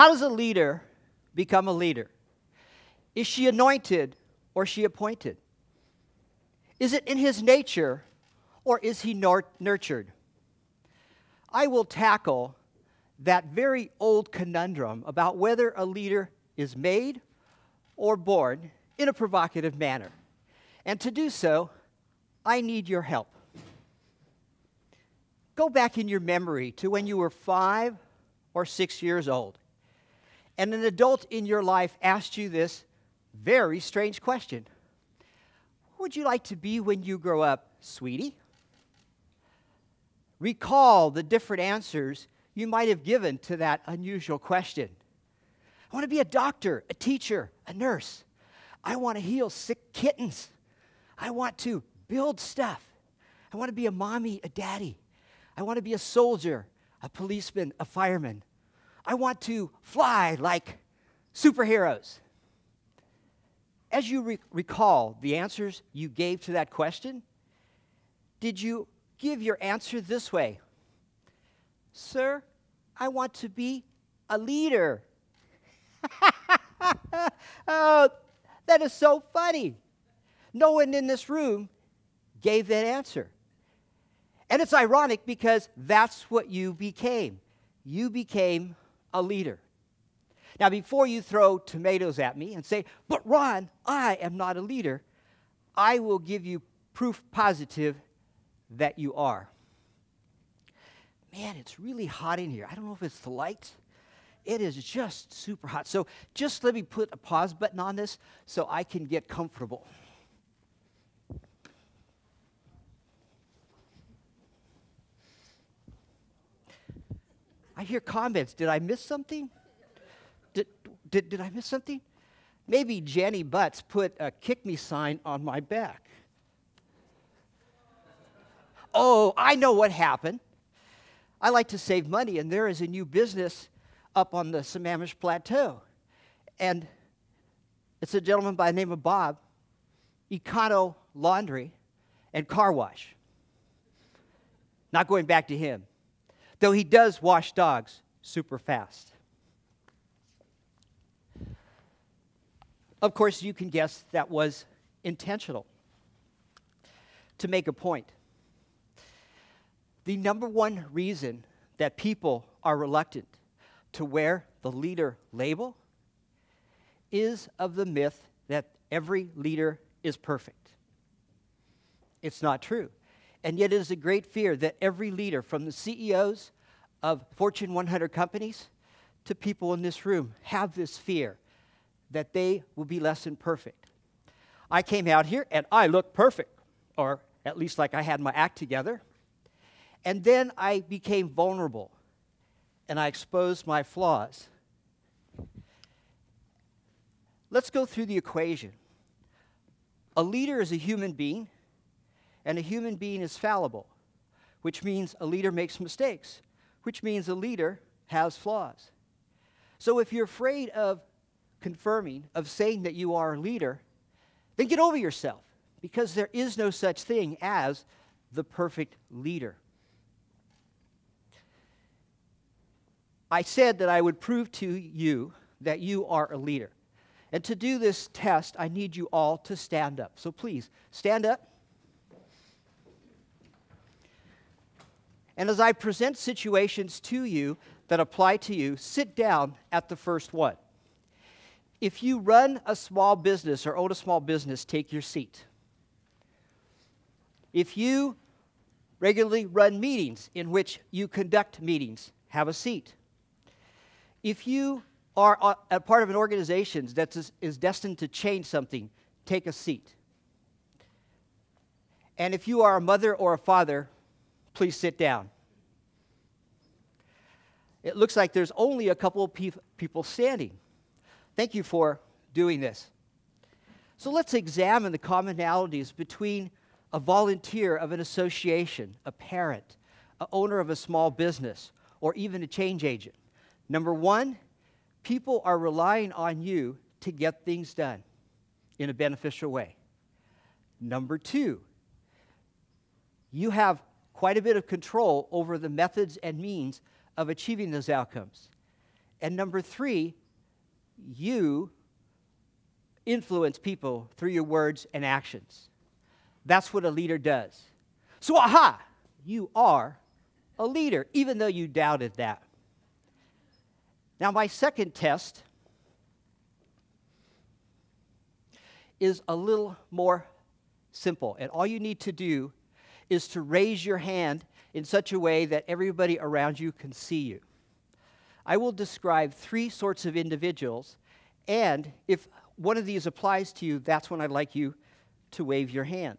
How does a leader become a leader? Is she anointed or is she appointed? Is it in his nature or is he nurtured? I will tackle that very old conundrum about whether a leader is made or born in a provocative manner. And to do so, I need your help. Go back in your memory to when you were 5 or 6 years old, and an adult in your life asked you this very strange question. What would you like to be when you grow up, sweetie? Recall the different answers you might have given to that unusual question. I want to be a doctor, a teacher, a nurse. I want to heal sick kittens. I want to build stuff. I want to be a mommy, a daddy. I want to be a soldier, a policeman, a fireman. I want to fly like superheroes. As you recall the answers you gave to that question, did you give your answer this way? Sir, I want to be a leader. Oh, that is so funny. No one in this room gave that answer. And it's ironic because that's what you became. You became a leader. Now, before you throw tomatoes at me and say, but Ron, I am not a leader, I will give you proof positive that you are. Man, it's really hot in here. I don't know if it's the lights. It is just super hot. So just let me put a pause button on this so I can get comfortable. I hear comments. Did I miss something? Did I miss something? Maybe Jenny Butts put a kick me sign on my back. Oh, I know what happened. I like to save money, and there is a new business up on the Sammamish Plateau. And it's a gentleman by the name of Bob, Econo Laundry and Car Wash. Not going back to him, though he does wash dogs super fast. Of course, you can guess that was intentional to make a point. The number one reason that people are reluctant to wear the leader label is of the myth that every leader is perfect. It's not true. And yet it is a great fear that every leader, from the CEOs of Fortune 100 companies to people in this room, have this fear that they will be less than perfect. I came out here and I looked perfect, or at least like I had my act together. And then I became vulnerable and I exposed my flaws. Let's go through the equation. A leader is a human being, and a human being is fallible, which means a leader makes mistakes, which means a leader has flaws. So if you're afraid of confirming, of saying that you are a leader, then get over yourself, because there is no such thing as the perfect leader. I said that I would prove to you that you are a leader. And to do this test, I need you all to stand up. So please, stand up. And as I present situations to you that apply to you, sit down at the first one. If you run a small business or own a small business, take your seat. If you regularly run meetings in which you conduct meetings, have a seat. If you are a part of an organization that is destined to change something, take a seat. And if you are a mother or a father, please sit down. It looks like there's only a couple of people standing. Thank you for doing this. So let's examine the commonalities between a volunteer of an association, a parent, an owner of a small business, or even a change agent. Number one, people are relying on you to get things done in a beneficial way. Number two, you have quite a bit of control over the methods and means of achieving those outcomes. And number 3, you influence people through your words and actions. That's what a leader does. So, aha, you are a leader, even though you doubted that. Now, my second test is a little more simple. And all you need to do is to raise your hand in such a way that everybody around you can see you. I will describe 3 sorts of individuals, and if one of these applies to you, that's when I'd like you to wave your hand.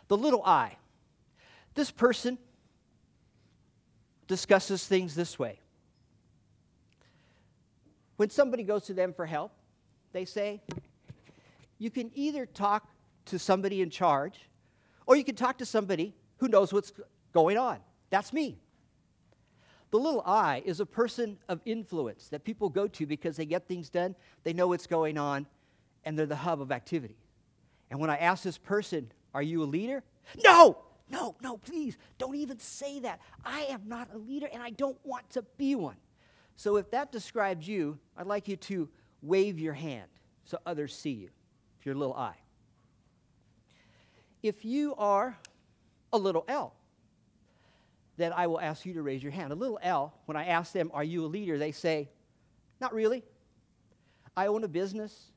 The little I. This person discusses things this way. When somebody goes to them for help, they say, you can either talk to somebody in charge, or you can talk to somebody who knows what's going on. That's me. The little I is a person of influence that people go to because they get things done, they know what's going on, and they're the hub of activity. And when I ask this person, are you a leader? No, please, don't even say that. I am not a leader, and I don't want to be one. So if that describes you, I'd like you to wave your hand so others see you, if you're a little I. If you are a little L, then I will ask you to raise your hand. A little L, when I ask them, are you a leader, they say, not really. I own a business.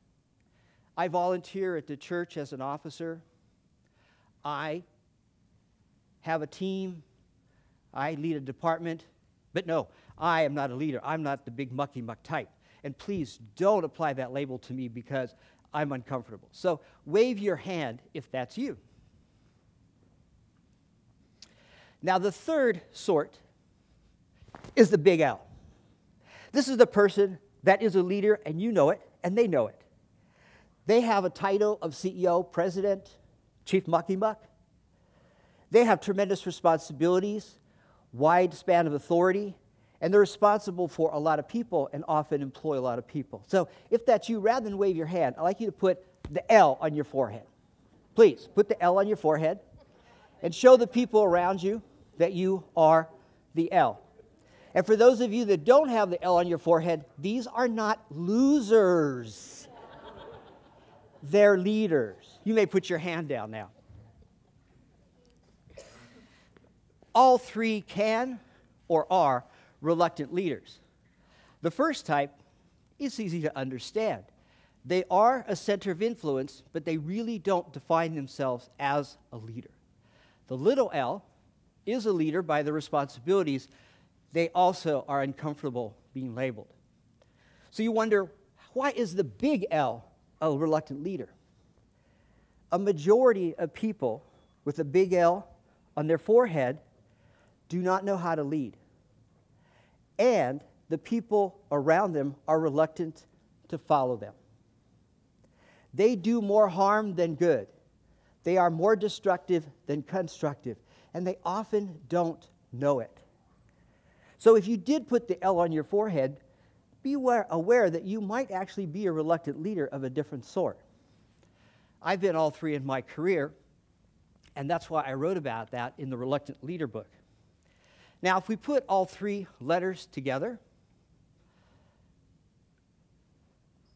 I volunteer at the church as an officer. I have a team. I lead a department. But no, I am not a leader. I'm not the big mucky-muck type. And please don't apply that label to me because I'm uncomfortable. So wave your hand if that's you. Now, the third sort is the big L. This is the person that is a leader, and you know it, and they know it. They have a title of CEO, president, chief mucky-muck. They have tremendous responsibilities, wide span of authority, and they're responsible for a lot of people and often employ a lot of people. So if that's you, rather than wave your hand, I'd like you to put the L on your forehead. Please, put the L on your forehead and show the people around you that you are the L. And for those of you that don't have the L on your forehead, these are not losers. They're leaders. You may put your hand down now. All 3 can or are reluctant leaders. The first type is easy to understand. They are a center of influence, but they really don't define themselves as a leader. The little L is a leader by the responsibilities. They also are uncomfortable being labeled. So you wonder, why is the big L a reluctant leader? A majority of people with a big L on their forehead do not know how to lead. And the people around them are reluctant to follow them. They do more harm than good. They are more destructive than constructive. And they often don't know it. So if you did put the L on your forehead, be aware that you might actually be a reluctant leader of a different sort. I've been all 3 in my career, and that's why I wrote about that in the Reluctant Leader book. Now, if we put all 3 letters together,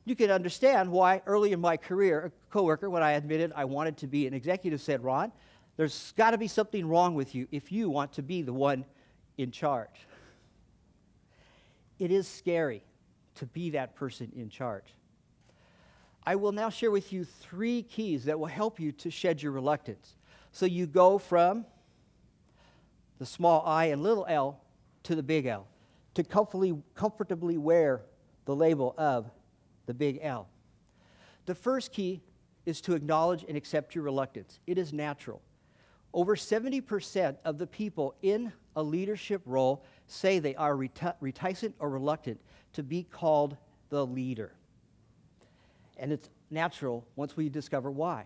you can understand why early in my career, a coworker, when I admitted I wanted to be an executive, said, Ron, there's got to be something wrong with you if you want to be the one in charge. It is scary to be that person in charge. I will now share with you 3 keys that will help you to shed your reluctance. So you go from the small I and little l to the big L, to comfortably wear the label of the big L. The first key is to acknowledge and accept your reluctance. It is natural. Over 70% of the people in a leadership role say they are reticent or reluctant to be called the leader. And it's natural once we discover why.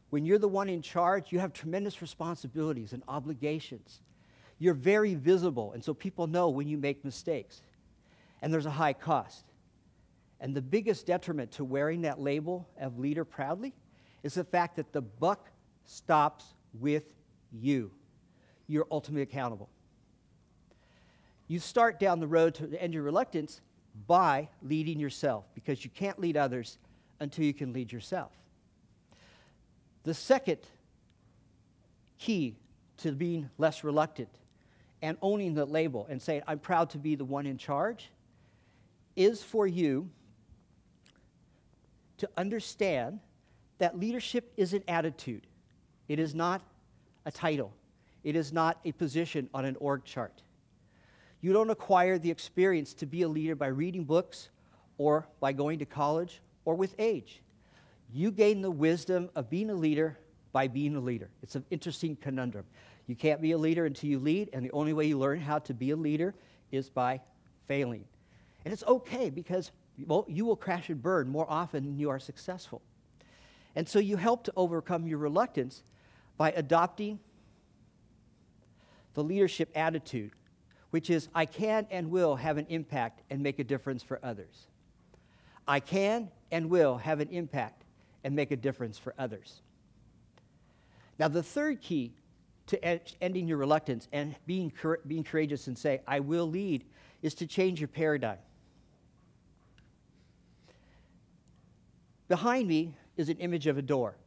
When you're the one in charge, you have tremendous responsibilities and obligations. You're very visible, and so people know when you make mistakes. And there's a high cost. And the biggest detriment to wearing that label of leader proudly is the fact that the buck stops with you. You're ultimately accountable. You start down the road to end your reluctance by leading yourself, because you can't lead others until you can lead yourself. The second key to being less reluctant and owning the label and saying, I'm proud to be the one in charge, is for you to understand that leadership is an attitude. It is not a title. It is not a position on an org chart. You don't acquire the experience to be a leader by reading books or by going to college or with age. You gain the wisdom of being a leader by being a leader. It's an interesting conundrum. You can't be a leader until you lead, and the only way you learn how to be a leader is by failing. And it's okay, because you will crash and burn more often than you are successful. And so you help to overcome your reluctance by adopting the leadership attitude, which is, I can and will have an impact and make a difference for others. I can and will have an impact and make a difference for others. Now, the third key to ending your reluctance and being courageous and say, I will lead, is to change your paradigm. Behind me is an image of a door.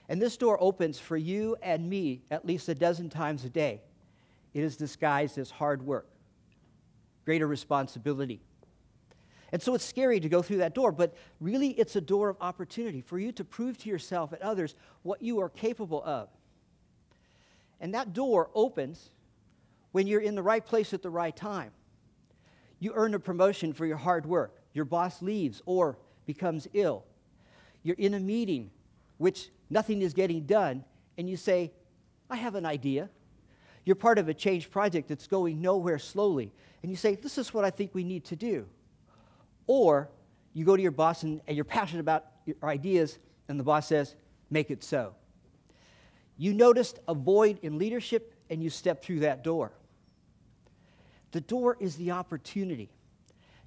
And this door opens for you and me at least a dozen times a day. It is disguised as hard work, greater responsibility. And so it's scary to go through that door, but really it's a door of opportunity for you to prove to yourself and others what you are capable of. And that door opens when you're in the right place at the right time. You earn a promotion for your hard work. Your boss leaves or becomes ill. You're in a meeting which nothing is getting done, and you say, I have an idea. You're part of a change project that's going nowhere slowly, and you say, this is what I think we need to do. Or you go to your boss and you're passionate about your ideas, and the boss says, make it so. You noticed a void in leadership, and you step through that door. The door is the opportunity.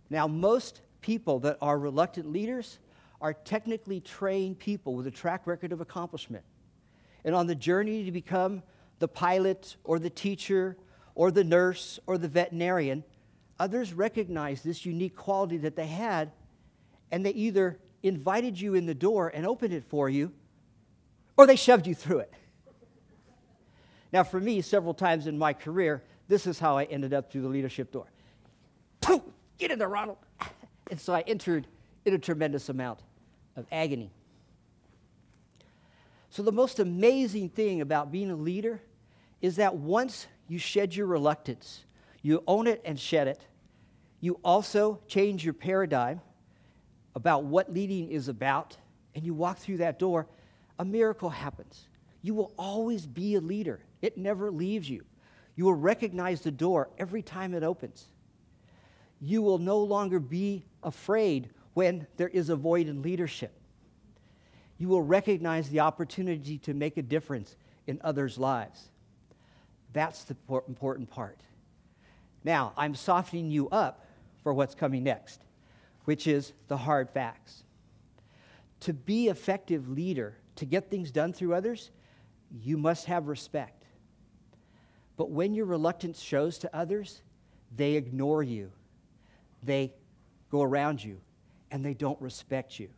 Now, most people that are reluctant leaders are technically trained people with a track record of accomplishment. And on the journey to become the pilot or the teacher or the nurse or the veterinarian, others recognized this unique quality that they had, and they either invited you in the door and opened it for you, or they shoved you through it. Now, for me, several times in my career, this is how I ended up through the leadership door. Poof! Get in there, Ronald. And so I entered in a tremendous amount of agony. So the most amazing thing about being a leader is that once you shed your reluctance, you own it and shed it, you also change your paradigm about what leading is about, and you walk through that door, a miracle happens. You will always be a leader. It never leaves you. You will recognize the door every time it opens. You will no longer be afraid when there is a void in leadership. You will recognize the opportunity to make a difference in others' lives. That's the important part. Now, I'm softening you up for what's coming next, which is the hard facts. To be an effective leader, to get things done through others, you must have respect. But when your reluctance shows to others, they ignore you. They go around you, and they don't respect you.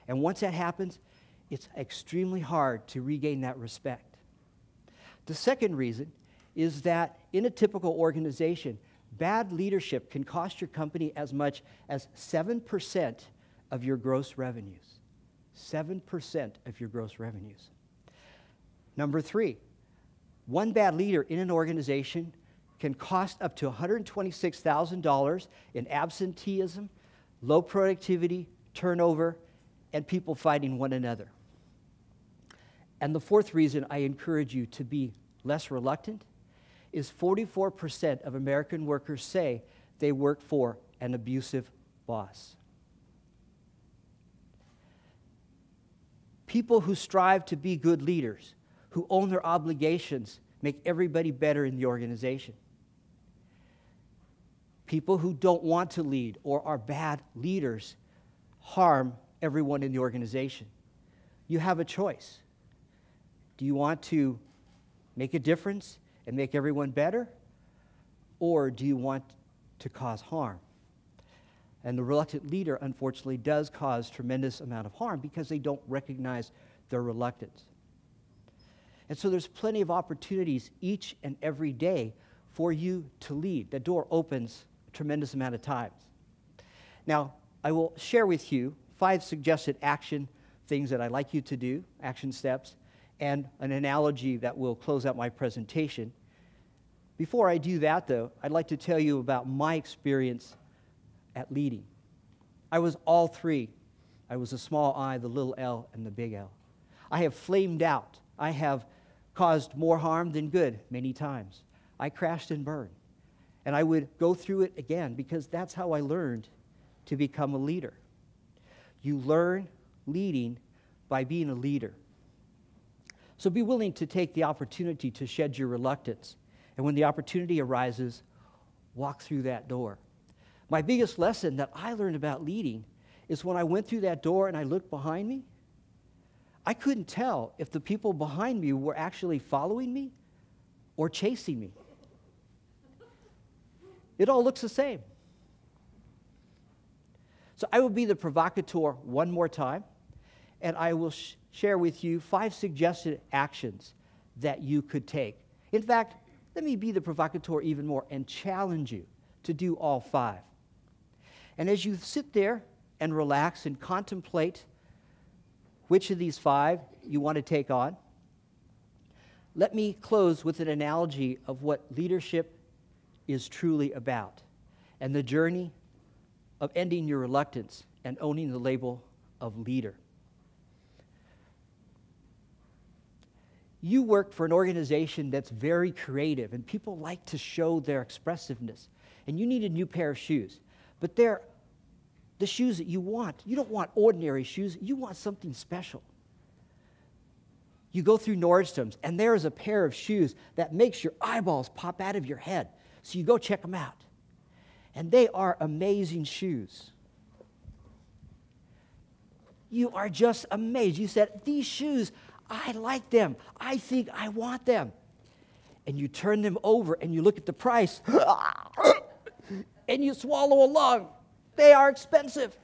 And once that happens, it's extremely hard to regain that respect. The second reason is that in a typical organization, bad leadership can cost your company as much as 7% of your gross revenues. 7% of your gross revenues. Number 3, one bad leader in an organization can cost up to $126,000 in absenteeism, low productivity, turnover, and people fighting one another. And the fourth reason I encourage you to be less reluctant is 44% of American workers say they work for an abusive boss. People who strive to be good leaders, who own their obligations, make everybody better in the organization. People who don't want to lead or are bad leaders harm everyone in the organization. You have a choice. Do you want to make a difference and make everyone better? Or do you want to cause harm. And the reluctant leader, unfortunately, does cause tremendous amount of harm because they don't recognize their reluctance. And so there's plenty of opportunities each and every day for you to lead. The door opens a tremendous amount of times. Now, I will share with you 5 suggested action things that I'd like you to do, action steps, and an analogy that will close out my presentation. Before I do that, though, I'd like to tell you about my experience at leading. I was all 3. I was the small I, the little L, and the big L. I have flamed out. I have caused more harm than good many times. I crashed and burned. And I would go through it again because that's how I learned to become a leader. You learn leading by being a leader. So be willing to take the opportunity to shed your reluctance. And when the opportunity arises, walk through that door. My biggest lesson that I learned about leading is when I went through that door and I looked behind me, I couldn't tell if the people behind me were actually following me or chasing me. It all looks the same. So I will be the provocateur one more time, and I will share with you 5 suggested actions that you could take. In fact, let me be the provocateur even more and challenge you to do all 5. And as you sit there and relax and contemplate which of these 5 you want to take on, let me close with an analogy of what leadership is truly about and the journey of ending your reluctance and owning the label of leader. You work for an organization that's very creative, and people like to show their expressiveness. And you need a new pair of shoes. But they're the shoes that you want. You don't want ordinary shoes. You want something special. You go through Nordstrom's, and there is a pair of shoes that makes your eyeballs pop out of your head. So you go check them out. And they are amazing shoes. You are just amazed. You said, these shoes, I like them. I think I want them. And you turn them over and you look at the price and you swallow a lung. They are expensive.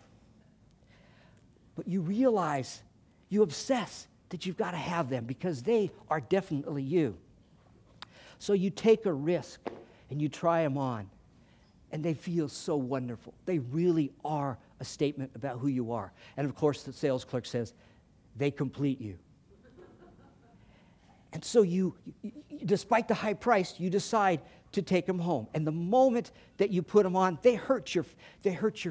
But you realize, you obsess that you've got to have them because they are definitely you. So you take a risk and you try them on. And they feel so wonderful. They really are a statement about who you are. And of course, the sales clerk says, they complete you. And so you, despite the high price, you decide to take them home. And the moment that you put them on, they hurt your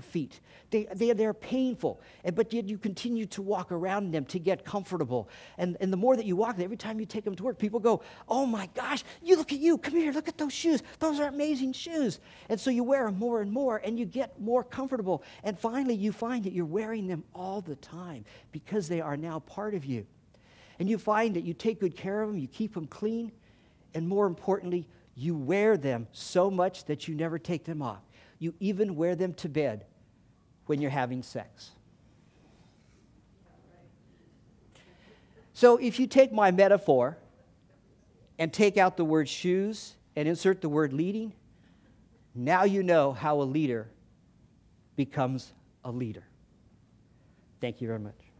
feet. They're painful. But yet you continue to walk around them to get comfortable. And the more that you walk, every time you take them to work, people go, oh my gosh, you look at you. Come here, look at those shoes. Those are amazing shoes. And so you wear them more and more, and you get more comfortable. And finally, you find that you're wearing them all the time because they are now part of you. And you find that you take good care of them, you keep them clean, and more importantly, you wear them so much that you never take them off. You even wear them to bed when you're having sex. So if you take my metaphor and take out the word shoes and insert the word leading, now you know how a leader becomes a leader. Thank you very much.